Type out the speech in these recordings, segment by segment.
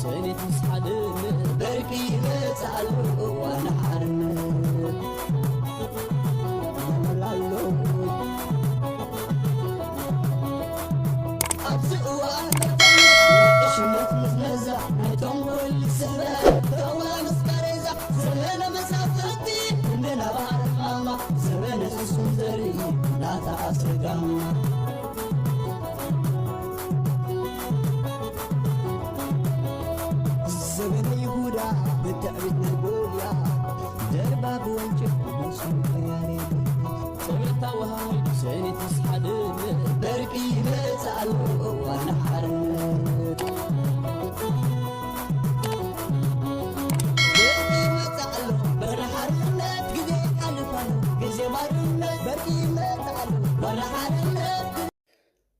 سنة مسحدن بركي بتعلو وانا حرن زمن يهودا بالتعبيد نقوليا درباب وانجب ومسلم خياري صبرتا وهاي سيني تسحدن بركي بتعلو وانا حرن بركي بتعلو وانا حرن قدي حلفان قزي مارن بركي بتعلو وانا حرن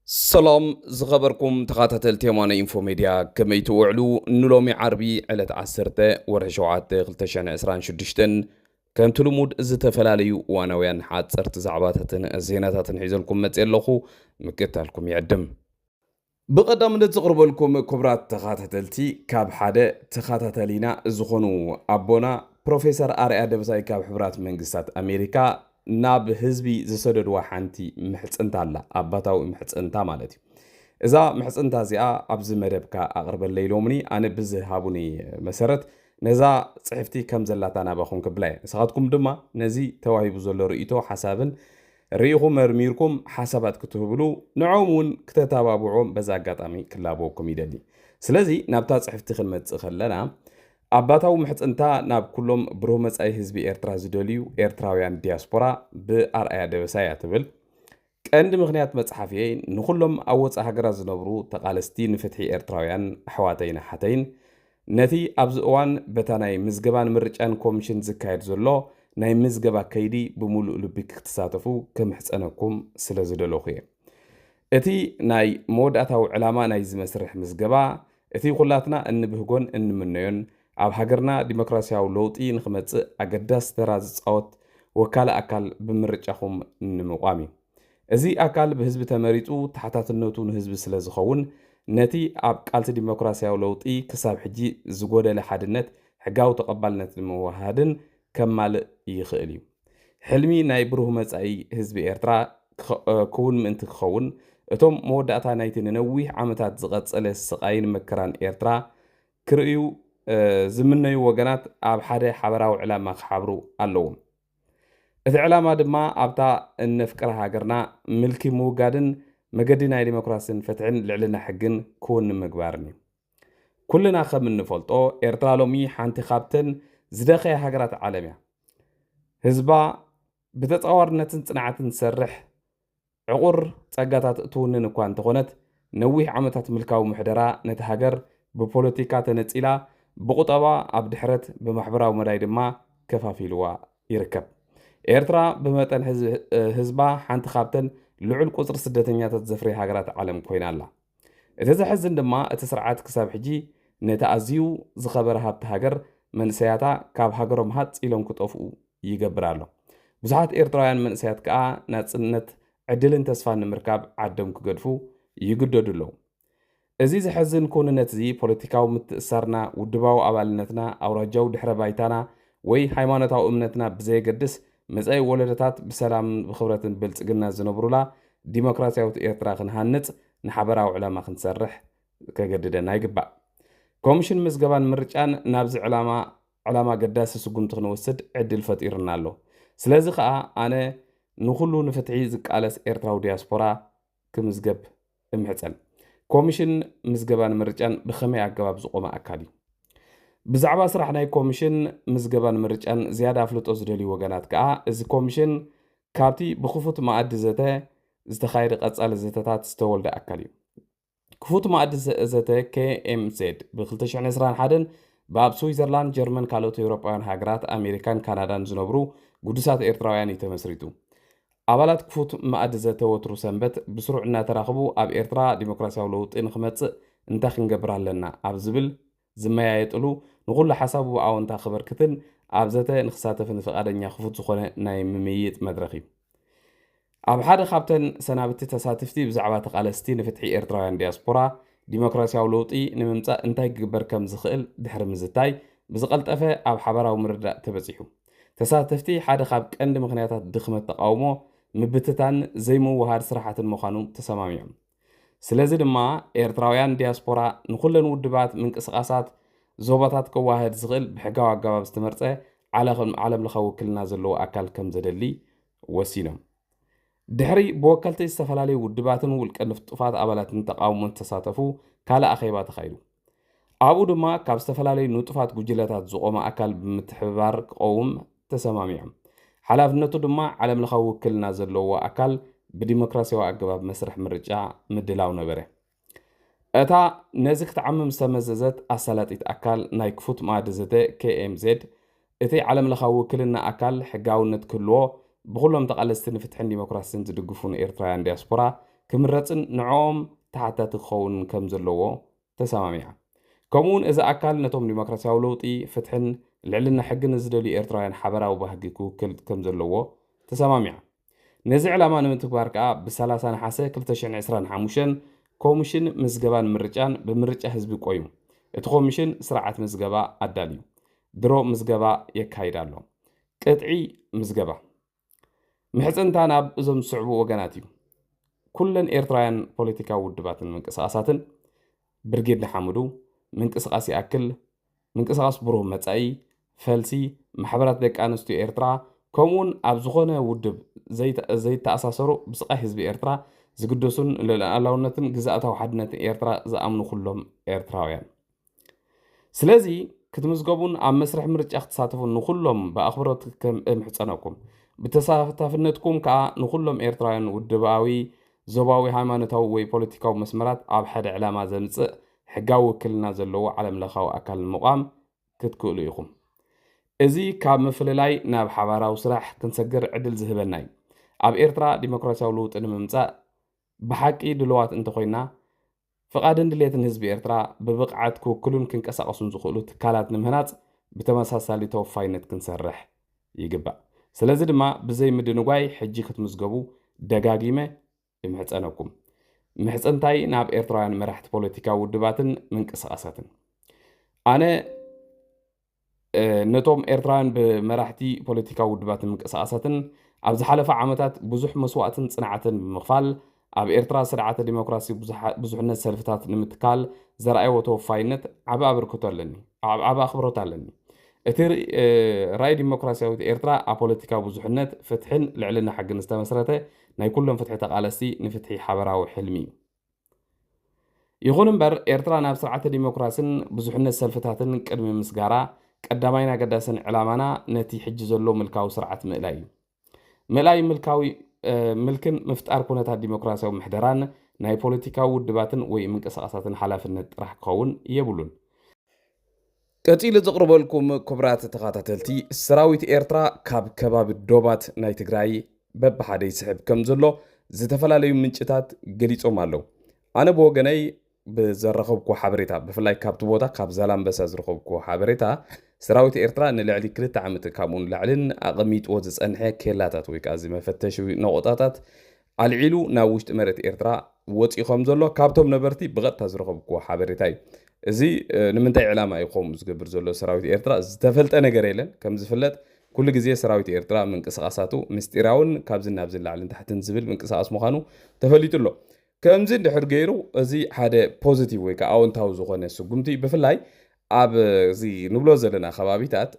سلام زغبركم تخاتل تيمانا إنفو ميديا كما يتوعلو نلومي عربي على عسرته ورشوعات غلتشان عسران شدشتن كم تلمود زتفلاليو وانا ويان حاد صرت زعباتتن الزيناتاتن حيزلكم متيلخو مكتالكم يعدم بقدم نتقرب لكم كبرات تخاتلتي كاب حدا تخاتلينا زخونو أبونا بروفيسور آريا دبساي كاب حبرات منقصات أمريكا ناب حزبي زسدد وحانتي محصنتا الله اباتاو محصنتا مالتي اذا محصنتا زيا ابز مدبكا اقرب الليلومني انا بزهابوني مسرت نزا صحفتي كم زلاتانا باخون كبلاي سخاتكم دما نزي توهيبو زلو رئيتو حسابن ريخم مرميركم حسابات كتبلو نعومون كتتابعوم بزا غاطامي كلابوكم يدلي سلازي نابتا صحفتي خدمت خلنا أباتاو محصنتا ناب كلهم برو مصاي حزبي إرترا زدليو إرتراويان دياسبورا بأرأيا دبسايا تبل كأند مغنيات مصحفيين نخلهم أوص هاجرا زنبرو تقالستي نفتحي إرتراويان حواتين حتين نتي أبز اوان بتاناي مزغبان مرجان كوميشن زكايد زلو ناي مزغبا كيدي بمولو لبيك تساتفو كمحصنكم سلازدلوخيه اتي ناي موداتاو علامه ناي زمسرح مزغبا اتي خلاتنا ان بهغون ان منيون ኣብ ሃገርና ዲሞክራሲያዊ ለውጢ ንኽመጽእ ኣገዳሲ ተራ ዝፃወት ወካለ ኣካል ብምርጫኹም ንምቋሚ እዚ ኣካል ብህዝቢ ተመሪጡ ተሓታትነቱ ንህዝቢ ስለ ዝኸውን ነቲ ኣብ ቃልቲ ዲሞክራሲያዊ ለውጢ ክሳብ ሕጂ ዝጎደለ ሓድነት ሕጋዊ ተቐባልነት ንምውሃድን ከማልእ ይኽእል እዩ ሕልሚ ናይ ብሩህ መጻኢ ህዝቢ ኤርትራ ክውን ምእንቲ ክኸውን እቶም መወዳእታ ናይቲ ንነዊሕ ዓመታት ዝቐጸለ ስቃይን መከራን ኤርትራ ክርእዩ زمنيو وغنات اب حدا حبراو علامه خحبرو اللو اذا علامه دما ابتا النفكر هاجرنا ملكي موغادن مغدينا ديمقراسين فتحن لعلنا حقن كون مغبارني كلنا خم نفلطو ارترالومي حانتي خابتن زدخي هاجرات عالميه حزبا بتتصورنتن صناعتن سرح عقر صقاتات تونن انكوان تخونت نويح عمتات ملكاو محدرا نتهاجر ببوليتيكا تنصيلا بقطبا عبد حرت بمحبراو مداي دما كفافيلوا يركب ኤርትራ بمتن ህዝባ ሓንቲ ካብተን ልዑል ቁጽሪ ስደተኛታት ዘፍሪ ሃገራት ዓለም ኮይና ኣላ እቲ ዝሕዝን ድማ እቲ ስርዓት ክሳብ ሕጂ ነቲ ኣዝዩ ዝኸበረ ሃብቲ ሃገር መንሰያታ ካብ ሃገሮም ሃፂሎም ክጠፍኡ ይገብር ኣሎ ብዙሓት ኤርትራውያን መንሰያት ከዓ ናጽነት ዕድልን ተስፋን ንምርካብ ዓዶም ክገድፉ ይግደዱ ኣለዉ እዚ ዝሕዝን ኩነነት እዚ ፖለቲካዊ ምትእስሳርና ውድባዊ ኣባልነትና ኣውራጃዊ ድሕረ ባይታና ወይ ሃይማኖታዊ እምነትና ብዘይገድስ መጻኢ ወለደታት ብሰላም ብኽብረትን ብልጽግና ዝነብሩላ ዲሞክራሲያዊት ኤርትራ ክንሃንጽ ንሓበራዊ ዕላማ ክንሰርሕ ከገድደና ይግባእ ኮሚሽን ምዝገባን ምርጫን ናብዚ ዕላማ ገዳሲ ስጉምቲ ክንወስድ ዕድል ፈጢሩና ኣሎ ስለዚ ከዓ ኣነ ንኹሉ ንፍትሒ ዝቃለስ ኤርትራዊ ዲያስፖራ ክምዝገብ እምሕፀል ኮሚሽን ምዝገባን ምርጫን ብኸመይ ኣገባብ ዝቆመ ኣካል እዩ ብዛዕባ ስራሕ ናይ ኮሚሽን ምዝገባን ምርጫን ዝያዳ ኣፍልጦ ዝደልዩ ወገናት ከዓ እዚ ኮሚሽን ካብቲ ብክፉት ማኣዲ ዘተ ዝተኻየደ ቀጻሊ ዘተታት ዝተወልደ ኣካል እዩ ክፉት ማኣዲ ዘተ KMZ ብ2021 በአብ ስዊዘርላንድ ጀርመን ካልኦት ኤውሮጳውያን ሃገራት ኣሜሪካን ካናዳን ዝነብሩ ጉዱሳት ኤርትራውያን ተመስሪቱ አባላት ክፉት ማኣዲ ዘተወትሩ ሰንበት ብስሩዕ እናተራኽቡ ኣብ ኤርትራ ዲሞክራሲያዊ ለውጢ ንኽመጽእ እንታይ ክንገብር ኣለና ኣብ ዝብል ዝመያየጥሉ ንኹሉ ሓሳቡ ኣወንታ ክበርክትን ኣብ ዘተ ንኽሳተፍን ፈቃደኛ ክፉት ዝኾነ ናይ ምምይጥ መድረኽ እዩ ኣብ ሓደ ካብተን ሰናብቲ ተሳትፍቲ ብዛዕባ ተቃለስቲ ንፍትሒ ኤርትራውያን ዲያስፖራ ዲሞክራሲያዊ ለውጢ ንምምጻእ እንታይ ክግበር ከም ዝኽእል ድሕሪ ምዝታይ ብዝቐልጠፈ ኣብ ሓበራዊ ምርዳእ ተበፂሑ ተሳተፍቲ ሓደ ካብ ቀንዲ ምኽንያታት ድኽመት ተቃውሞ ምብትታን ዘይምውሃድ ስራሕትን ምዃኑ ተሰማሚዖም ስለዚ ድማ ኤርትራውያን ዲያስፖራ ንኩለን ውድባት ምንቅስቓሳት ዞባታት ከዋህድ ዝኽእል ብሕጋዊ ኣገባብ ዝተመርፀ ዓለም ለኻዊ ውክልና ዘለዎ ኣካል ከም ዘደሊ ወሲኖም ድሕሪ ብወከልቲ ዝተፈላለዩ ውድባትን ውልቀ ንጡፋት ኣባላትን ተቃውሞን ተሳተፉ ካልእ ኣኼባ ተኻይዱ ኣብኡ ድማ ካብ ዝተፈላለዩ ንጡፋት ጉጅለታት ዝቆመ ኣካል ብምትሕብባር ክቀውም ተሰማሚዖም ሓላፍነቱ ድማ ዓለም ለኻዊ ውክልና ዘለዎ ኣካል ብዲሞክራሲያዊ ኣገባብ መስርሕ ምርጫ ምድላው ነበረ እታ ነዚ ክትዓምም ዝተመዘዘት ኣሳላጢት ኣካል ናይ ክፉት ማዕዲ ዘተ KMZ እቲ ዓለም ለኻዊ ውክልና ኣካል ሕጋውነት ክህልዎ ብኩሎም ተቃለስቲ ንፍትሕን ዲሞክራሲን ዝድግፉን ኤርትራውያን ዲያስፖራ ክምረፅን ንዕኦም ተሓታቲ ክኸውን ከም ዘለዎ ተሰማሚዓ ከምኡውን እዚ ኣካል ነቶም ዲሞክራሲያዊ ለውጢ ፍትሕን ልዕልና ሕግን ዝደልዩ ኤርትራውያን ሓበራዊ ባህጊ ክውክል ከም ዘለዎ ተሰማሚዓ ነዚ ዕላማ ንምትግባር ከዓ ብ30 ነሓሰ 2025 ኮሚሽን ምዝገባን ምርጫን ብምርጫ ህዝቢ ቆይሙ እቲ ኮሚሽን ስርዓት ምዝገባ ኣዳልዩ ድሮ ምዝገባ የካይድ ኣሎ ቅጥዒ ምዝገባ ምሕፅንታ ናብ እዞም ዝስዕቡ ወገናት እዩ ኩለን ኤርትራውያን ፖለቲካዊ ውድባትን ምንቅስቓሳትን ብርጌድ ንሓምዱ ምንቅስቓስ ይኣክል ምንቅስቓስ ብሩህ መጻኢ ፈልሲ ማሕበራት ደቂ ኣንስትዮ ኤርትራ ከምኡውን ኣብ ዝኾነ ውድብ ዘይተኣሳሰሩ ብስቃይ ህዝቢ ኤርትራ ዝግደሱን ልዕላውነትን ግዛእታዊ ሓድነትን ኤርትራ ዝኣምኑ ኩሎም ኤርትራውያን ስለዚ ክትምዝገቡን ኣብ መስርሕ ምርጫ ክትሳተፉን ንኩሎም ብኣኽብሮት ከም እምሕፀነኩም ብተሳታፍነትኩም ከዓ ንኩሎም ኤርትራውያን ውድባዊ ዞባዊ ሃይማኖታዊ ወይ ፖለቲካዊ መስመራት ኣብ ሓደ ዕላማ ዘምፅእ ሕጋዊ ውክልና ዘለዎ ዓለም ለኻዊ ኣካል ምቋም ክትክእሉ ኢኹም እዚ ካብ ምፍልላይ ናብ ሓባራዊ ስራሕ ክንሰግር ዕድል ዝህበና እዩ ኣብ ኤርትራ ዲሞክራሲያዊ ለውጢ ንምምጻእ ብሓቂ ድልዋት እንተኮይና ፍቃድን ድሌትን ህዝቢ ኤርትራ ብብቕዓት ክውክሉን ክንቀሳቀሱን ዝኽእሉ ትካላት ንምህናፅ ብተመሳሳሊ ተወፋይነት ክንሰርሕ ይግባእ ስለዚ ድማ ብዘይ ምድንጓይ ሕጂ ክትምዝገቡ ደጋጊመ ይምሕፀነኩም ምሕፅንታይ ናብ ኤርትራውያን መራሕቲ ፖለቲካዊ ውድባትን ምንቅስቓሳትን ኣነ ነቶም ኤርትራውያን ብመራሕቲ ፖለቲካዊ ውድባትን ምንቅስቓሳትን ኣብ ዝሓለፈ ዓመታት ብዙሕ መስዋዕትን ጽንዓትን ብምኽፋል ኣብ ኤርትራ ስርዓተ ዲሞክራሲ ብዙሕነት ሰልፍታት ንምትካል ዘርኣይዎ ተወፋይነት ዓብ ኣኽብሮት ኣለኒ እቲ ራእይ ዲሞክራሲያዊት ኤርትራ ኣብ ፖለቲካዊ ብዙሕነት ፍትሕን ልዕልና ሓግን ዝተመስረተ ናይ ኩሎም ፍትሒ ተቃለስቲ ንፍትሒ ሓበራዊ ሕልሚ እዩ ይኹን እምበር ኤርትራ ናብ ስርዓተ ዲሞክራሲን ብዙሕነት ሰልፍታትን ቅድሚ ምስጋራ ቀዳማይን ኣገዳስን ዕላማና ነቲ ሕጂ ዘሎ ምልካዊ ስርዓት ምእላይ እዩ ምእላይ ምልካዊ ምልክን ምፍጣር ኩነታት ዲሞክራሲያዊ ምሕደራን ናይ ፖለቲካዊ ውድባትን ወይ ምንቅስቓሳትን ሓላፍነት ጥራሕ ክኸውን የብሉን ቀፂሉ ዘቕርበልኩም ክቡራት ተኸታተልቲ ሰራዊት ኤርትራ ካብ ከባቢ ዶባት ናይ ትግራይ በብሓደ ይስሕብ ከም ዘሎ ዝተፈላለዩ ምንጭታት ገሊፆም ኣለው ኣነ ብወገነይ ብዘረኸብኩ ሓበሬታ ብፍላይ ካብቲ ቦታ ካብ ዛላምበሳ ዝረኸብኩ ሓበሬታ ሰራዊት ኤርትራ ንልዕሊ 2 ዓመት ከምኡን ላዕልን ኣቐሚጥዎ ዝፀንሐ ኬላታት ወይ ከዓ መፈተሺ ነቆጣታት ኣልዒሉ ናብ ውሽጢ መሬት ኤርትራ ወፂኡ ከም ዘሎ ካብቶም ነበርቲ ብቐጥታ ዝረኸብኩ ሓበሬታ እዩ እዚ ንምንታይ ዕላማ ይኾም ዝገብር ዘሎ ሰራዊት ኤርትራ ዝተፈልጠ ነገር የለን ከም ዝፍለጥ ኩሉ ግዜ ሰራዊት ኤርትራ ምንቅስቓሳቱ ምስጢራውን ካብዚ ናብዚ ላዕልን ታሕትን ዝብል ምንቅስቓስ ምዃኑ ተፈሊጡሎ ከምዚ ድሕር ገይሩ እዚ ሓደ ፖዚቲቭ ወይ ከዓ ኣዎንታዊ ዝኾነ ስጉምቲ ብፍላይ ኣብ እዚ ንብሎ ዘለና ከባቢታት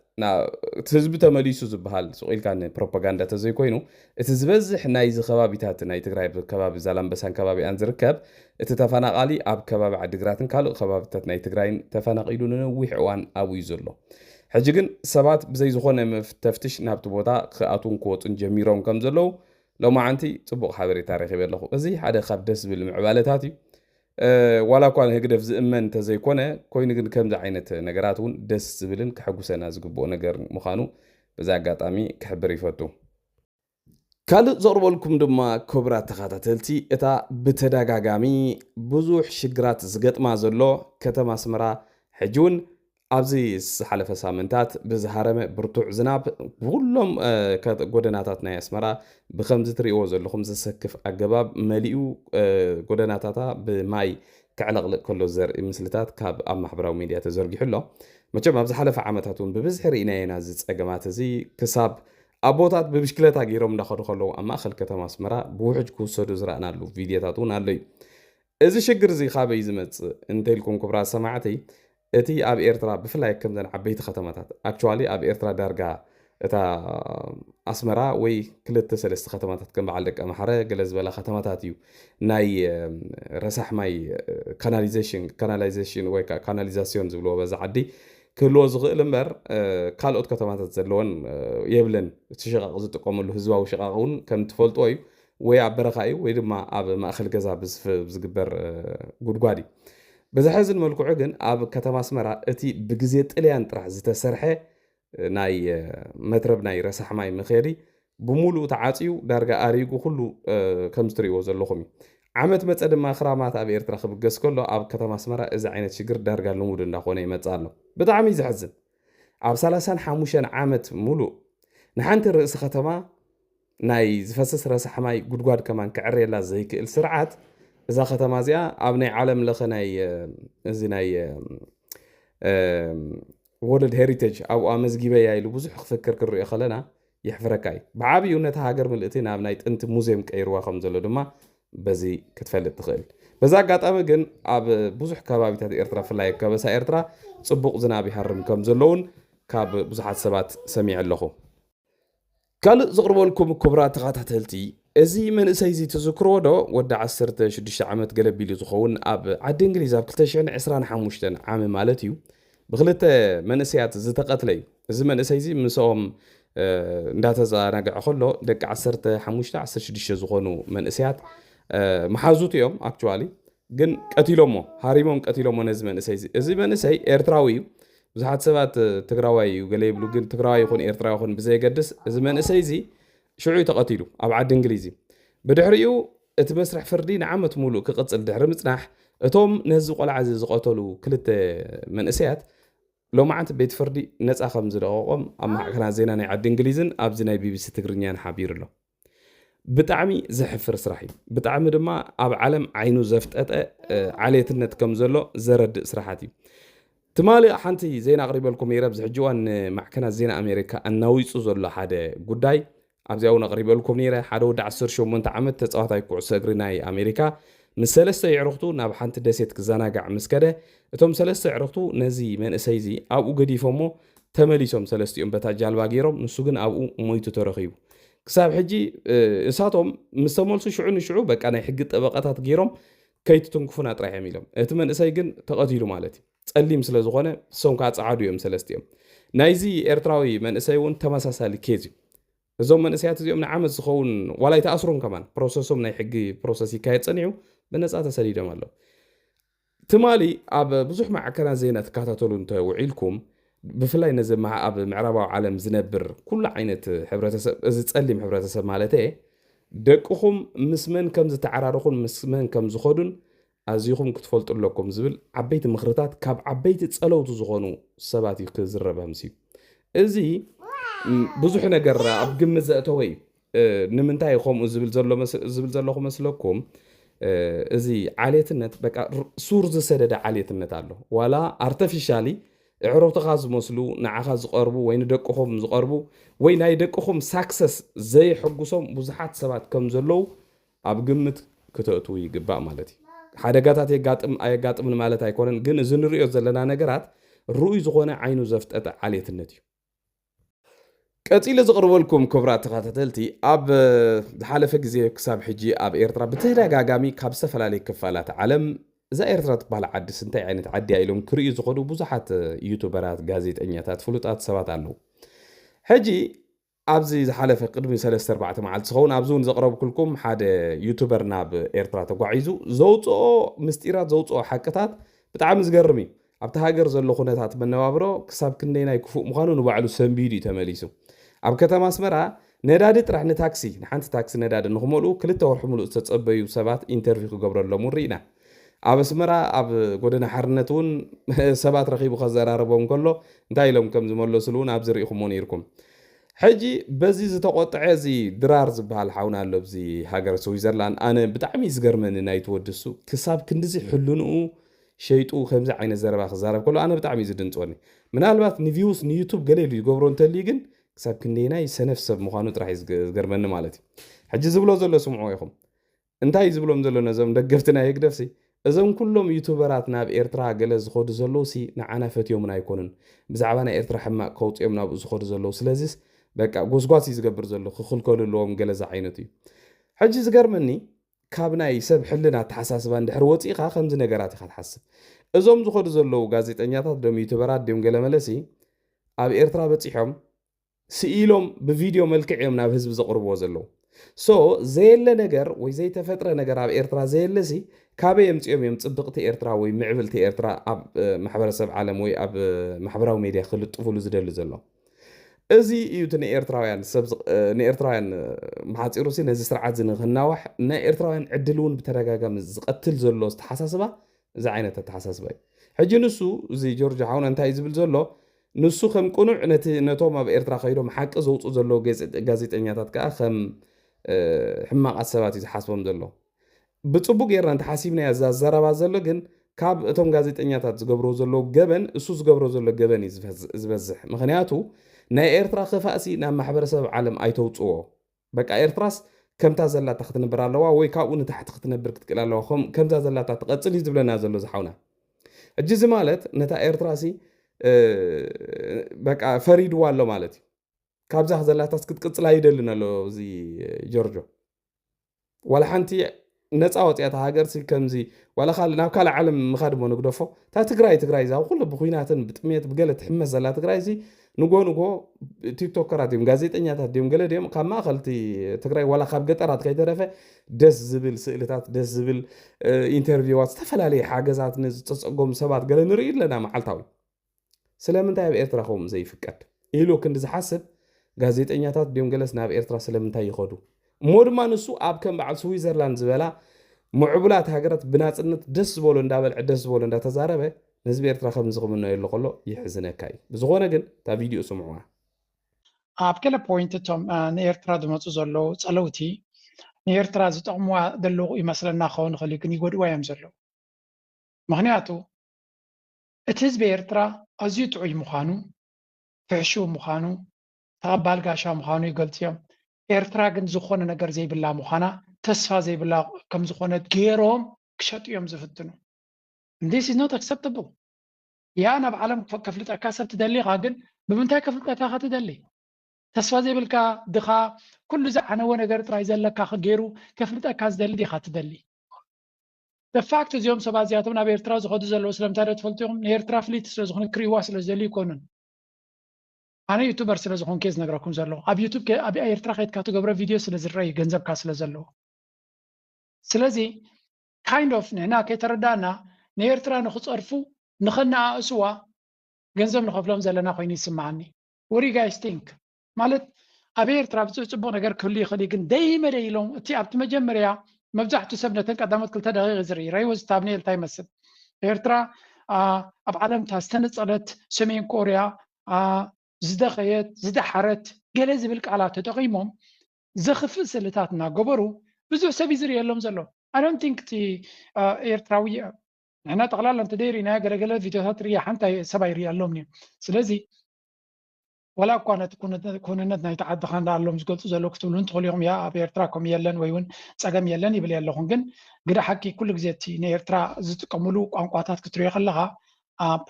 እቲ ህዝቢ ተመሊሱ ዝበሃል ስቑኢልካ ንፕሮፓጋንዳ ተዘይኮይኑ እቲ ዝበዝሕ ናይዚ ከባቢታት ናይ ትግራይ ከባቢ ዛላምበሳን ከባቢኣን ዝርከብ እቲ ተፈናቃሊ ኣብ ከባቢ ዓዲግራትን ካልእ ከባቢታት ናይ ትግራይን ተፈናቂሉ ንነዊሕ እዋን ኣብኡ ዘሎ ሕጂ ግን ሰባት ብዘይ ዝኾነ ተፍትሽ ናብቲ ቦታ ክኣቱን ክወፁን ጀሚሮም ከም ዘለው ሎማዓንቲ ፅቡቕ ሓበሬታ ረኺበ ኣለኹ እዚ ሓደ ካብ ደስ ዝብል ምዕባለታት እዩ ዋላ እኳ ህግደፍ ዝእመን እንተዘይኮነ ኮይኑ ግን ከምዚ ዓይነት ነገራት እውን ደስ ዝብልን ክሕጉሰና ዝግብኦ ነገር ምዃኑ በዚ ኣጋጣሚ ክሕብር ይፈቱ ካልእ ዘቕርበልኩም ድማ ክቡራት ተኸታተልቲ እታ ብተደጋጋሚ ብዙሕ ሽግራት ዝገጥማ ዘሎ ከተማ ኣስመራ ሕጂ እውን ኣብዚ ዝሓለፈ ሳምንታት ብዝሃረመ ብርቱዕ ዝናብ ኩሎም ጎደናታት ናይ ኣስመራ ብከምዚ ትሪእዎ ዘለኹም ዝሰክፍ ኣገባብ መሊኡ ጎደናታታ ብማይ ክዕለቕልቕ ከሎ ዘርኢ ምስልታት ካብ ኣብ ማሕበራዊ ሚድያ ተዘርጊሑ ኣሎ መቸም ኣብ ዝሓለፈ ዓመታት እውን ብብዝሒ ርኢናየና እዚ ፀገማት እዚ ክሳብ ኣቦታት ብብሽክለታ ገይሮም እንዳኸዱ ከለዉ ኣብ ማእኸል ከተማ ኣስመራ ብውሕጅ ክውሰዱ ዝረኣናሉ ቪድዮታት እውን ኣሎ እዩ እዚ ሽግር እዚ ካበይ ዝመፅእ እንተኢልኩም ክቡራት ሰማዕተይ እቲ ኣብ ኤርትራ ብፍላይ ከምዘን ዓበይቲ ከተማታት ኣክቹዋሊ ኣብ ኤርትራ ዳርጋ እታ ኣስመራ ወይ 2-3 ከተማታት ከም በዓል ደቀ ማሕረ ገለ ዝበላ ከተማታት እዩ ናይ ረሳሕ ማይ ካናላይዜሽን ወይ ካናሊዛሲዮን ዝብልዎ በዛ ዓዲ ክህልዎ ዝኽእል እምበር ካልኦት ከተማታት ዘለወን የብለን እቲ ሽቓቕ ዝጥቀመሉ ህዝባዊ ሽቓቕ እውን ከም ትፈልጥዎ እዩ ወይ ኣብ በረኻ እዩ ወይ ድማ ኣብ ማእኸል ገዛ ብዝግበር ጉድጓድ እዩ ብዝሕዝን መልክዑ ግን ኣብ ከተማ ኣስመራ እቲ ብግዜ ጥልያን ጥራሕ ዝተሰርሐ ናይ መትረብ ናይ ረሳሕ ማይ መኽየዲ ብሙሉእ ተዓፅዩ ዳርጋ ኣሪጉ ኩሉ ከም ዝትሪእዎ ዘለኹም እዩ ዓመት መፀ ድማ ክራማት ኣብ ኤርትራ ክብገስ ከሎ ኣብ ከተማ ኣስመራ እዚ ዓይነት ሽግር ዳርጋ ልሙድ እንዳኾነ ይመፅእ ኣሎ ብጣዕሚ ዝሕዝን ኣብ 35 ዓመት ሙሉእ ንሓንቲ ርእሲ ከተማ ናይ ዝፈስስ ረሳሕ ማይ ጉድጓድ ከማን ክዕርየላ ዘይክእል ስርዓት እዛ ከተማ እዚኣ ኣብ ናይ ዓለም ለኸ ናይ እዚ ናይ ወርልድ ሄሪቴጅ ኣብኡ ኣመዝጊበያ ኢሉ ብዙሕ ክፍክር ክሪኦ ከለና ይሕፍረካ እዩ ብዓብዩ ነታ ሃገር ምልእቲ ናብ ናይ ጥንቲ ሙዝየም ቀይርዋ ከም ዘሎ ድማ በዚ ክትፈልጥ ትኽእል በዛ ኣጋጣሚ ግን ኣብ ብዙሕ ከባቢታት ኤርትራ ፍላይ ከበሳ ኤርትራ ፅቡቕ ዝናብ ይሃርም ከም ዘለውን ካብ ብዙሓት ሰባት ሰሚዕ ኣለኹ ካልእ ዝቕርበልኩም ክቡራት ተኸታተልቲ እዚ መንእሰይ እዚ ትዝክርዎ ዶ ወዲ 16 ዓመት ገለቢሉ ዝኸውን ኣብ ዓዲ እንግሊዝ ኣብ 2025 ዓመ ማለት እዩ ብክልተ መንእሰያት ዝተቐትለ እዩ እዚ መንእሰይ እዚ ምስኦም እንዳተዘናግዐ ከሎ ደቂ 15-16 ዝኾኑ መንእሰያት መሓዙት እዮም ኣክቹዋሊ ግን ቀቲሎሞ ሃሪሞም ቀቲሎሞ ነዚ መንእሰይ እዚ መንእሰይ ኤርትራዊ እዩ ብዙሓት ሰባት ትግራዋይ እዩ ገለ ይብሉ ግን ትግራዋይ ይኹን ኤርትራዊ ይኹን ብዘይገድስ እዚ መንእሰይ እዚ ሽዑ ተቐቲሉ ኣብ ዓዲ እንግሊዝ ብድሕሪኡ እቲ መስርሕ ፍርዲ ንዓመት ሙሉእ ክቕፅል ድሕሪ ምፅናሕ እቶም ነዚ ቆልዓ እዚ ዝቐተሉ ክልተ መንእሰያት ሎማዓንቲ ቤት ፍርዲ ነፃ ከም ዝለቐቖም ኣብ ማዕከናት ዜና ናይ ዓዲ እንግሊዝን ኣብዚ ናይ ቢቢሲ ትግርኛን ሓቢሩ ኣሎ ብጣዕሚ ዘሕፍር ስራሕ እዩ ብጣዕሚ ድማ ኣብ ዓለም ዓይኑ ዘፍጠጠ ዓሌትነት ከም ዘሎ ዘረድእ ስራሓት እዩ ትማሊ ሓንቲ ዜና ኣቕሪበልኩም ነይረ ኣብዚ ሕጂ እዋን ማዕከናት ዜና ኣሜሪካ እናዊፁ ዘሎ ሓደ ጉዳይ ኣብዚኣ እውን ኣቕሪበልኩም ነይረ ሓደ ወዲ 18 ዓመት ተፃዋታይ ኩዕሶ እግሪ ናይ ኣሜሪካ ምስ 3 ኣዕሩኽቱ ናብ ሓንቲ ደሴት ክዘናጋዕ ምስ ከደ እቶም 3 ኣዕሩኽቱ ነዚ መንእሰይ እዚ ኣብኡ ገዲፎሞ ተመሊሶም ሰለስቲኦም በታ ጃልባ ገይሮም ንሱ ግን ኣብኡ ሞይቱ ተረኺቡ ክሳብ ሕጂ እሳቶም ምስ ተመልሱ ሽዑ ንሽዑ በቃ ናይ ሕጊ ጠበቃታት ገይሮም ከይትትንክፉና ጥራሕዮም ኢሎም እቲ መንእሰይ ግን ተቐቲሉ ማለት እዩ ጸሊም ስለ ዝኾነ እሶም ከዓ ጸዓዱ እዮም ሰለስቲኦም ናይዚ ኤርትራዊ መንእሰይ እውን ተመሳሳሊ ኬዝ እዩ እዞም መንእሰያት እዚኦም ንዓመት ዝኸውን ዋላይ ተኣስሮም ከማን ፕሮሰሶም ናይ ሕጊ ፕሮሰስ ይካየድ ፀኒዑ ብነፃ ተሰዲዶም ኣለዉ ትማሊ ኣብ ብዙሕ ማዕከናት ዜና ትከታተሉ እንተውዒልኩም ብፍላይ ነዚ ኣብ ምዕራባዊ ዓለም ዝነብር ኩሉ ዓይነት ሕብረተሰብ እዚ ጸሊም ሕብረተሰብ ማለት ደቅኹም ምስ መን ከም ዝተዓራርኹን ምስ መን ከም ዝኸዱን ኣዝይኹም ክትፈልጡ ኣለኩም ዝብል ዓበይቲ ምኽርታት ካብ ዓበይቲ ጸለውቱ ዝኾኑ ሰባት እዩ ክዝረብ ኣምስዩ እዚ ብዙሕ ነገር ኣብ ግምት ዘእተወ እዩ ንምንታይ ከምኡ ዝብል ዘለኹ መስለኩም እዚ ዓሌትነት በቃ ሱር ዝሰደደ ዓሌትነት ኣሎ ዋላ ኣርተፊሻሊ ዕሮኽትኻ ዝመስሉ ንዓኻ ዝቐርቡ ወይ ንደቅኹም ዝቐርቡ ወይ ናይ ደቅኹም ሳክሰስ ዘይሕጉሶም ብዙሓት ሰባት ከም ዘለዉ ኣብ ግምት ክተእትዉ ይግባእ ማለት እዩ ሓደጋታት ኣየጋጥምን ማለት ኣይኮነን ግን እዚ ንሪኦ ዘለና ነገራት ርኡይ ዝኾነ ዓይኑ ዘፍጠጠ ዓሌትነት እዩ ቀፂለ ዝቕርበልኩም ክቡራት ተኸታተልቲ ኣብ ዝሓለፈ ግዜ ክሳብ ሕጂ ኣብ ኤርትራ ብተደጋጋሚ ካብ ዝተፈላለዩ ክፋላት ዓለም እዛ ኤርትራ ትበሃል ዓዲስ እንታይ ዓይነት ዓዲ ኢሎም ክርእዩ ዝኸዱ ብዙሓት ዩቱበራት ጋዜጠኛታት ፍሉጣት ሰባት ኣለዉ ሕጂ ኣብዚ ዝሓለፈ ቅድሚ 3-4 መዓልቲ ዝኸውን ኣብዚ እውን ዘቕረብኩልኩም ሓደ ዩቱበር ናብ ኤርትራ ተጓዒዙ ዘውፅኦ ምስጢራት ዘውፅኦ ሓቅታት ብጣዕሚ ዝገርም እዩ ኣብቲ ሃገር ዘሎ ኩነታት መነባብሮ ክሳብ ክንደይ ናይ ክፉእ ምዃኑ ንባዕሉ ሰንቢዱ እዩ ተመሊሱ ኣብ ከተማ ኣስመራ ነዳዲ ጥራሕ ንታክሲ ንሓንቲ ታክሲ ነዳዲ ንኽመልኡ 2 ወርሒ ሙሉእ ዝተፀበዩ ሰባት ኢንተርቪው ክገብረሎም ርኢና ኣብ ኣስመራ ኣብ ጎደና ሓርነት እውን ሰባት ረኺቡ ከዘራርቦም ከሎ እንታይ ኢሎም ከም ዝመለሱሉ እውን ኣብዚ ርኢኹሞ ነይርኩም ሕጂ በዚ ዝተቆጥዐ እዚ ድራር ዝበሃል ሓውና ኣሎ ብዚ ሃገር ስዊዘርላንድ ኣነ ብጣዕሚ ዝገርመኒ ናይቲ ወድሱ ክሳብ ክንዲዚ ሕልንኡ ሸይጡ ከምዚ ዓይነት ዘረባ ክዛረብ ከሎ ኣነ ብጣዕሚ እዩ ዝድንፅወኒ ምናልባት ንቪውስ ንዩቱብ ገለ ኢሉ ይገብሮ እንተልዩ ግን ክሳብ ክንደይናይ ሰነፍ ሰብ ምዃኑ ጥራሕ እዩ ዝገርመኒ ማለት እዩ ሕጂ ዝብሎ ዘሎ ስምዖ ኢኹም እንታይ ዝብሎም ዘሎ ነዞም ደገፍቲ ናይ ህግደፍሲ እዞም ኩሎም ዩቱበራት ናብ ኤርትራ ገለ ዝኸዱ ዘለዉ ሲ ንዓና ፈትዮምን ኣይኮኑን ብዛዕባ ናይ ኤርትራ ሕማቅ ከውፅኦም ናብኡ ዝኸዱ ዘለዉ ስለዚስ በቃ ጎስጓስ እዩ ዝገብር ዘሎ ክኽልከሉ ኣለዎም ገለ ዛ ዓይነት እዩ ሕጂ ዝገርመኒ ካብ ናይ ሰብ ሕልና ተሓሳስባ እንድሕር ወፂኻ ከምዚ ነገራት ኢኻ ትሓስብ እዞም ዝኸዱ ዘለዉ ጋዜጠኛታት ዶም ዩቱበራት ዶም ገለ መለሲ ኣብ ኤርትራ በፂሖም ስኢሎም ብቪድዮ መልክዕ እዮም ናብ ህዝቢ ዘቕርብዎ ዘለዉ ሶ ዘየለ ነገር ወይ ዘይተፈጥረ ነገር ኣብ ኤርትራ ዘየለሲ ካበይ የምፅኦም እዮም ፅብቕቲ ኤርትራ ወይ ምዕብልቲ ኤርትራ ኣብ ማሕበረሰብ ዓለም ወይ ኣብ ማሕበራዊ ሜድያ ክልጥፍሉ ዝደሊ ዘሎ እዚ እዩ እቲ ንኤርትራውያን መሓፂሩ ሲ ነዚ ስርዓት እዚ ንክናዋሕ ናይ ኤርትራውያን ዕድል እውን ብተደጋጋሚ ዝቐትል ዘሎ ዝተሓሳስባ እዚ ዓይነት ኣተሓሳስባ እዩ ሕጂ ንሱ እዚ ጆርጅ ሓውና እንታይ እዩ ዝብል ዘሎ ንሱ ከም ቁኑዕ ነቶም ኣብ ኤርትራ ከይዶም ሓቂ ዘውፅኡ ዘለዎ ጋዜጠኛታት ከዓ ከም ሕማቃት ሰባት እዩ ዝሓስቦም ዘሎ ብፅቡቅ ጌርና እንተሓሲብናያ እዛ ዘረባ ዘሎ ግን ካብ እቶም ጋዜጠኛታት ዝገብሮ ዘለዎ ገበን እሱ ዝገብሮ ዘሎ ገበን እዩ ዝበዝሕ ምክንያቱ ናይ ኤርትራ ክፋእሲ ናብ ማሕበረሰብ ዓለም ኣይተውፅዎ በቃ ኤርትራስ ከምታ ዘላታ ክትነብር ኣለዋ ወይ ካብኡ ንታሕቲ ክትነብር ክትክእል ኣለዋ ከምዛ ዘላታ ትቐፅል እዩ ዝብለና ዘሎ ዝሓውና እጂ እዚ ማለት ነታ ኤርትራሲ በቃ ፈሪድዋ ኣሎ ማለት እዩ ካብዛ ዘላታስ ክትቅፅል ኣይደልን ኣሎ እዚ ጆርጆ ዋላ ሓንቲ ነፃ ወፅያታ ሃገር ሲ ከምዚ ዋላ ናብ ካልእ ዓለም ምኻድ ሞ ንግደፎ እታ ትግራይ ዛ ኩሉ ብኩናትን ብጥሜት ብገለ ትሕመስ ዘላ ትግራይ ሲ ንጎ ቲክቶከራት እዮም ጋዜጠኛታት እዮም ገለ ድዮም ካብ ማእኸልቲ ትግራይ ዋላ ካብ ገጠራት ከይተረፈ ደስ ዝብል ስእልታት ደስ ዝብል ኢንተርቪዋት ዝተፈላለዩ ሓገዛት ንዝፀፀጎም ሰባት ገለ ንርኢ ኣለና መዓልታዊ ስለምንታይ ኣብ ኤርትራ ከምኡ ዘይፍቀድ ኢሉ ክንዲ ዝሓስብ ጋዜጠኛታት ድዮም ገለስ ናብ ኤርትራ ስለምንታይ ይኸዱ እሞ ድማ ንሱ ኣብ ከም በዓል ስዊዘርላንድ ዝበላ ምዕቡላት ሃገራት ብናፅነት ደስ ዝበሎ እንዳበልዐ ደስ ዝበሎ እንዳተዛረበ ንህዝቢ ኤርትራ ከም ዝኽምነዮ ኣሎ ከሎ ይሕዝነካ እዩ ብዝኾነ ግን እታ ቪድዮ ስምዑዋ ኣብ ገለ ፖይንት እቶም ንኤርትራ ዝመፁ ዘለዉ ፀለውቲ ንኤርትራ ዝጠቕምዋ ዘለዉ ይመስለና ክኸውን ይኽእል ግን ይጎድዋ እዮም ዘለዉ ምክንያቱ እቲ ህዝቢ ኤርትራ ኣዝዩ ጥዑይ ምዃኑ ፍሕሹ ምዃኑ ተቐባል ጋሻ ምዃኑ ይገልፅ እዮም ኤርትራ ግን ዝኾነ ነገር ዘይብላ ምዃና ተስፋ ዘይብላ ከም ዝኾነት ገይሮም ክሸጡ እዮም ዝፍትኑ This is not acceptable. ያ ናብ ዓለም ከፍልጠካ ሰብ ትደሊ ኢኻ ግን ብምንታይ ከፍልጠካ ኢኻ ትደሊ ተስፋ ዘይብልካ ድኻ ኩሉ ዝዓነወ ነገር ጥራይ ዘለካ ገይሩ ከፍልጠካ ዝደሊ ዲኻ ትደሊ The fact እዚኦም ሰባት እዚኣቶም ናብ ኤርትራ ዝኸዱ ዘለዉ ስለምንታይ ዶ ትፈልጡ ኢኹም ንኤርትራ ፍሊት ስለዝኾነ ክሪዋ ስለዝደሊ ይኮኑን ኣነ ዩቱበር ስለዝኾንኩ እየ ዝነግረኩም ዘለኹ ኣብ ዩቱብ ኣብ ኤርትራ ከይድካ ትገብሮ ቪድዮ ስለዝረአዩ ገንዘብካ ስለዘለዎ ስለዚ kind of ንሕና ከይተረዳእና ንኤርትራ ንኽፀርፉ ንኽነኣእስዋ ገንዘብ ንኸፍሎም ዘለና ኮይኑ ይስማዓኒ What do you guys think? ማለት ኣብ ኤርትራ ብፅቡቅ ነገር ክህሉ ይኽእል ግን ደይመ ኢሎም እቲ ኣብቲ መጀመርያ መብዛሕትኡ ሰብ ነተን ቀዳሞት 2 ደቂቕ ዝርኢ ራይወዝ ታብኔል እንታይ ይመስል ኤርትራ ኣብ ዓለምታ ዝተነፀለት ሰሜን ኮርያ ዝደኸየት ዝደሓረት ገለ ዝብል ቃላት ተጠቒሞም ዘኽፍእ ስእልታት እናገበሩ ብዙሕ ሰብ እዩ ዝርእየሎም ዘሎ I don't think እቲ ኤርትራዊ ንሕና ጠቕላላ እንተደይሪና ገለገለ ቪድዮታት ርያ ሓንቲ ሰብ ኣይርአሎም እዮም ስለዚ ወላ እኳ ነቲ ኩንነት ናይቲ ዓድኻ እንዳኣሎም ዝገልፁ ዘለዉ ክትብሉ እንትኽእሉ ኢኹም ያ ኣብ ኤርትራ ከምኡ የለን ወይ እውን ፀገም የለን ይብል የለኹም ግን ግደ ሓቂ ኩሉ ግዜ እቲ ንኤርትራ ዝጥቀምሉ ቋንቋታት ክትሪኦ ከለኻ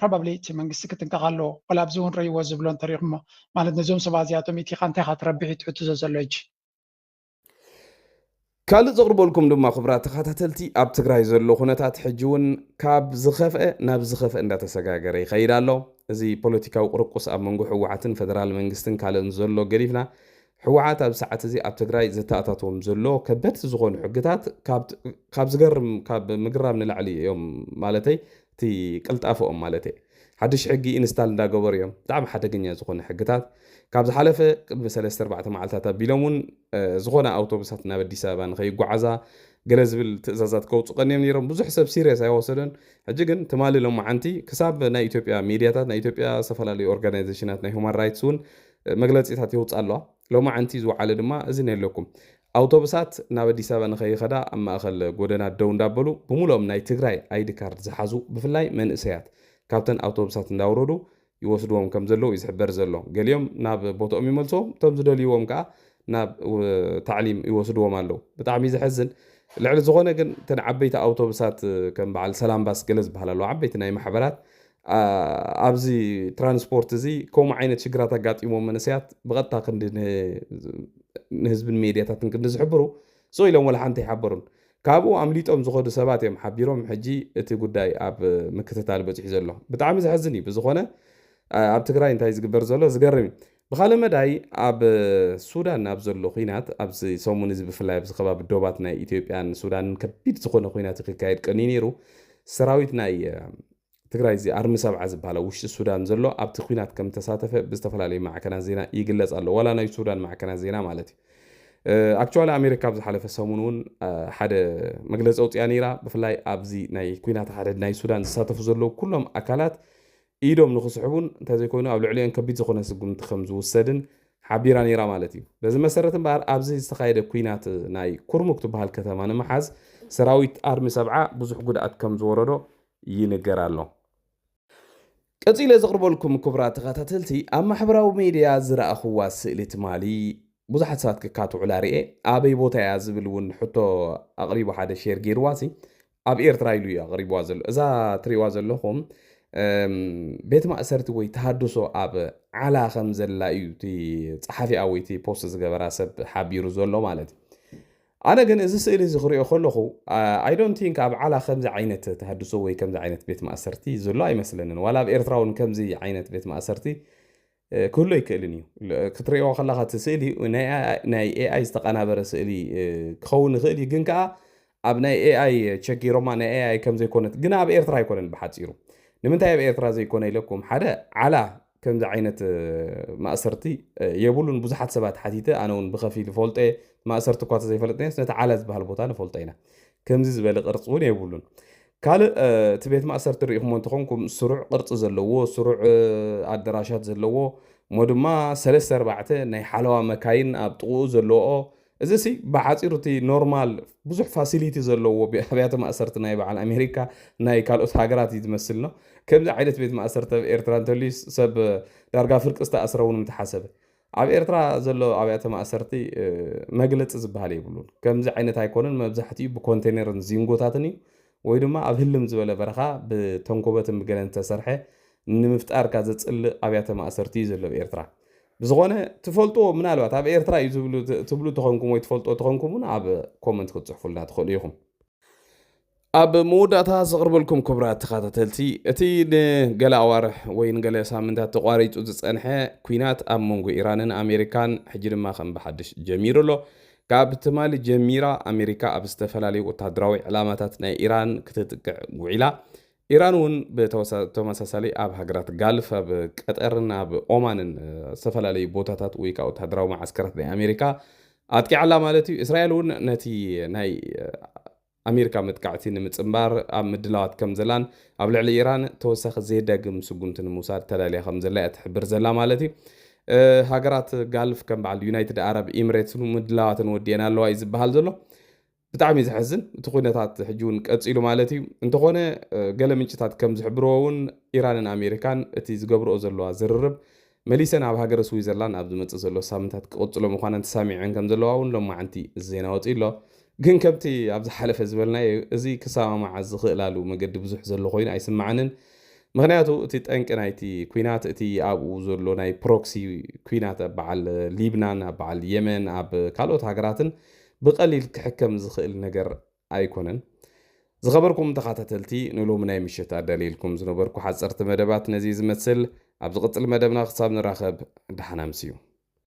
probably እቲ መንግስቲ ክጥንቀቕ ኣለዎ ወላ ኣብዚ እውን ረይዎ ዝብሎ እንተሪኢኹሞ ማለት ነዞም ሰባት እዚኣቶም ኢቲኻ እንታይ ኢኻ ትረቢሕ ትሕትዞ ዘሎ እጂ ካልእ ዘቕርበልኩም ድማ ክቡራት ተኸታተልቲ ኣብ ትግራይ ዘሎ ኩነታት ሕጂ እውን ካብ ዝኸፍአ ናብ ዝኸፍአ እንዳተሰጋገረ ይኸይድ ኣሎ እዚ ፖለቲካዊ ቁርቁስ ኣብ መንጎ ሕወሓትን ፌደራል መንግስትን ካልእን ዘሎ ገሊፍና ሕወሓት ኣብ ሰዓት እዚ ኣብ ትግራይ ዘተኣታትዎም ዘሎ ከበድቲ ዝኾኑ ሕግታት ካብ ዝገርም ካብ ምግራም ንላዕሊ እዮም ማለተይ እቲ ቅልጣፈኦም ማለተይ ሓድሽ ሕጊ ኢንስታል እንዳገበሩ እዮም ብጣዕሚ ሓደገኛ ዝኾነ ሕግታት ካብ ዝሓለፈ ቅድሚ 3-4 መዓልትታት ኣቢሎም እውን ዝኾነ ኣውቶቡሳት ናብ ኣዲስ ኣበባ ንኸይጓዓዛ ገለ ዝብል ትእዛዛት ከውፅኡ ቀኒዮም ነይሮም ብዙሕ ሰብ ሲሪየስ ኣይወሰደን ሕጂ ግን ትማሊ ሎማዓንቲ ክሳብ ናይ ኢትዮጵያ ሚድያታት ናይ ኢትዮጵያ ዝተፈላለዩ ኦርጋናይዜሽናት ናይ ሁማን ራይትስ እውን መግለፂታት ይውፅእ ኣለዋ ሎማ ዓንቲ ዝወዓለ ድማ እዚ ነለኩም ኣውቶቡሳት ናብ ኣዲስ ኣበባ ንኸይኸዳ ኣብ ማእኸል ጎደና ደው እንዳበሉ ብምሎም ናይ ትግራይ ኣይዲ ካርድ ዝሓዙ ብፍላይ መንእሰያት ካብተን ኣውቶቡሳት እንዳውረዱ ይወስድዎም ከም ዘለዉ ይዝሕበር ዘሎ ገሊኦም ናብ ቦታኦም ይመልሶም እቶም ዝደልይዎም ከዓ ናብ ታዕሊም ይወስድዎም ኣለዉ ብጣዕሚ ዝሕዝን ልዕሊ ዝኾነ ግን ተን ዓበይቲ ኣውቶቡሳት ከም በዓል ሰላም ባስ ገለ ዝበሃል ኣለዉ ዓበይቲ ናይ ማሕበራት ኣብዚ ትራንስፖርት እዚ ከምኡ ዓይነት ሽግራት ኣጋጢሞም መንእሰያት ብቐጥታ ክንዲ ንህዝብን ሜድያታትን ክንዲ ዝሕብሩ ሰው ኢሎም ወላ ሓንቲ ይሓበሩን ካብኡ ኣምሊጦም ዝኸዱ ሰባት እዮም ሓቢሮም ሕጂ እቲ ጉዳይ ኣብ ምክትታል በፂሑ ዘሎ ብጣዕሚ ዝሕዝን እዩ ብዝኾነ ኣብ ትግራይ እንታይ ዝግበር ዘሎ ዝገርም ብኻልእ መዳይ ኣብ ሱዳን ናብ ዘሎ ኩናት ኣብዚ ሰሙን እዚ ብፍላይ ኣብዚ ከባቢ ዶባት ናይ ኢትዮጵያን ሱዳንን ከቢድ ዝኾነ ኩናት ክካየድ ቀኒ ነይሩ ሰራዊት ናይ ትግራይ እዚ ኣርሚ ሰብዓ ዝበሃል ውሽጢ ሱዳን ዘሎ ኣብቲ ኩናት ከም ተሳተፈ ብዝተፈላለዩ ማዕከናት ዜና ይግለጽ ኣሎ ዋላ ናይ ሱዳን ማዕከናት ዜና ማለት እዩ ኣክቹዋሊ ኣሜሪካ ብዝሓለፈ ሰሙን እውን ሓደ መግለፂ ኣውፅያ ነይራ ብፍላይ ኣብዚ ናይ ኩናት ሓደ ናይ ሱዳን ዝሳተፉ ዘለዉ ኩሎም ኣካላት ኢዶም ንኽስሕቡን እንተዘይኮይኑ ኣብ ልዕሊኦም ከቢድ ዝኾነ ስጉምቲ ከም ዝውሰድን ሓቢራ ነይራ ማለት እዩ በዚ መሰረት እምበር ኣብዚ ዝተኻየደ ኩናት ናይ ኩርሙክ ትበሃል ከተማ ንምሓዝ ሰራዊት ኣርሚ ሰብዓ ብዙሕ ጉድኣት ከም ዝወረዶ ይንገር ኣሎ ቀፂለ ዘቕርበልኩም ክቡራት ተኸታተልቲ ኣብ ማሕበራዊ ሚድያ ዝረኣኽዋ ስእሊ ትማሊ ብዙሓት ሰባት ክካትዑላ ርኤ ኣበይ ቦታ እያ ዝብል እውን ሕቶ ኣቕሪቡ ሓደ ሼር ገይርዋሲ ኣብ ኤርትራ ኢሉ እዩ ኣቕሪብዋ ዘሎ እዛ ትሪእዋ ዘለኹም ቤት ማእሰርቲ ወይ ተሃድሶ ኣብ ዓላ ከም ዘላ እዩ እቲ ፀሓፊኣ ወይ እቲ ፖስት ዝገበራ ሰብ ሓቢሩ ዘሎ ማለት እዩ ኣነ ግን እዚ ስእሊ እዚ ክሪኦ ከለኹ ኣይ ዶንት ቲንክ ኣብ ዓላ ከምዚ ዓይነት ተሃድሶ ወይ ከምዚ ዓይነት ቤት ማእሰርቲ ዘሎ ኣይመስለንን ዋላ ኣብ ኤርትራ እውን ከምዚ ዓይነት ቤት ማእሰርቲ ክህሉ ኣይክእልን እዩ ክትሪኦ ከለኻ እቲ ስእሊ ናይ ኤኣይ ዝተቐናበረ ስእሊ ክኸውን ይኽእል እዩ ግን ከዓ ኣብ ናይ ኤኣይ ቸኪሮማ ናይ ኤኣይ ከም ዘይኮነት ግን ኣብ ኤርትራ ኣይኮነን ብሓፂሩ ንምንታይ ኣብ ኤርትራ ዘይኮነ ኢለኩም ሓደ ዓላ ከምዚ ዓይነት ማእሰርቲ የብሉን ብዙሓት ሰባት ሓቲተ ኣነ እውን ብኸፊል ፈልጠ ማእሰርቲ እኳ ዘይፈለጥነ ነቲ ዓላ ዝበሃል ቦታ ንፈልጦ ኢና ከምዚ ዝበለ ቅርፂ እውን የብሉን ካልእ እቲ ቤት ማእሰርቲ ርኢኹሞ እንትኾንኩም ስሩዕ ቅርፂ ዘለዎ ስሩዕ ኣዳራሻት ዘለዎ ሞ ድማ 3-4 ናይ ሓለዋ መካይን ኣብ ጥቕኡ ዘለዎ እዚ ሲ ብሓፂሩ እቲ ኖርማል ብዙሕ ፋሲሊቲ ዘለዎ ኣብያተ ማእሰርቲ ናይ በዓል ኣሜሪካ ናይ ካልኦት ሃገራት እዩ ዝመስል ነው ከምዚ ዓይነት ቤት ማእሰርቲ ኣብ ኤርትራ እንተልዩ ሰብ ዳርጋ ፍርቂ ዝተኣስረ እውን ምትሓሰበ ኣብ ኤርትራ ዘሎ ኣብያተ ማእሰርቲ መግለፂ ዝበሃል የብሉን ከምዚ ዓይነት ኣይኮነን መብዛሕትኡ ብኮንቴነርን ዚንጎታትን እዩ ወይ ድማ ኣብ ህልም ዝበለ በረኻ ብተንኮበትን ብገለን ተሰርሐ ንምፍጣርካ ዘፅልእ ኣብያተ ማእሰርቲ እዩ ዘሎ ኤርትራ ብዝኾነ ትፈልጦ ምናልባት ኣብ ኤርትራ እዩ ትብሉ ተኾንኩም ወይ ትፈልጦ ተኾንኩምን ኣብ ኮመንት ክትፅሕፉልና ትኽእሉ ኢኹም ኣብ መወዳእታ ዘቕርበልኩም ክቡራት ተኸታተልቲ እቲ ንገለ ኣዋርሕ ወይ ንገለ ሳምንታት ተቋሪፁ ዝፀንሐ ኩናት ኣብ መንጎ ኢራንን ኣሜሪካን ሕጂ ድማ ከም ብሓድሽ ጀሚሩ ኣሎ ካብ ትማሊ ጀሚራ ኣሜሪካ ኣብ ዝተፈላለዩ ወታደራዊ ዕላማታት ናይ ኢራን ክትጥቅዕ ውዒላ ኢራን እውን ብተመሳሳሊ ኣብ ሃገራት ጋልፍ ኣብ ቀጠርን ኣብ ኦማንን ዝተፈላለዩ ቦታታት ወይ ከዓ ወታደራዊ ማዓስከራት ናይ ኣሜሪካ ኣጥቂዓላ ማለት እዩ እስራኤል እውን ነቲ ናይ ኣሜሪካ መጥቃዕቲ ንምፅምባር ኣብ ምድላዋት ከም ዘላን ኣብ ልዕሊ ኢራን ተወሳኺ ዘየዳግም ስጉምቲ ንምውሳድ ተዳልያ ከም ዘላ እያ ትሕብር ዘላ ማለት እዩ ሃገራት ጋልፍ ከም በዓል ዩናይትድ ኣረብ ኤሚሬትስ ምድላዋትን ወዲአን ኣለዋ እዩ ዝበሃል ዘሎ ብጣዕሚ ዝሕዝን እቲ ኩነታት ሕጂ እውን ቀፂሉ ማለት እዩ እንተኾነ ገለ ምንጭታት ከም ዝሕብርዎ እውን ኢራንን ኣሜሪካን እቲ ዝገብርኦ ዘለዋ ዝርርብ መሊሰን ኣብ ሃገረ ስዊዘርላንድ ኣብ ዝመፅእ ዘሎ ሳምንታት ክቕፅሎ ምዃነን ተሳሚዐን ከም ዘለዋ እውን ሎማዓንቲ ዜና ወፂኡ ኣሎ ግን ከምቲ ኣብ ዝሓለፈ ዝበልናዮ እዚ ክሰማማዕ ዝኽእላሉ መገዲ ብዙሕ ዘሎ ኮይኑ ኣይስማዓንን ምክንያቱ እቲ ጠንቂ ናይቲ ኩናት እቲ ኣብኡ ዘሎ ናይ ፕሮክሲ ኩናት ኣብ በዓል ሊብናን ኣብ በዓል የመን ኣብ ካልኦት ሃገራትን ብቐሊል ክሕከም ዝኽእል ነገር ኣይኮነን ዝኸበርኩም ተኸታተልቲ ንሎሚ ናይ ምሽት ኣዳልየልኩም ዝነበርኩ ሓፀርቲ መደባት ነዚ ዝመስል ኣብ ዝቕፅል መደብና ክሳብ ንራኸብ ድሓና ምስዩ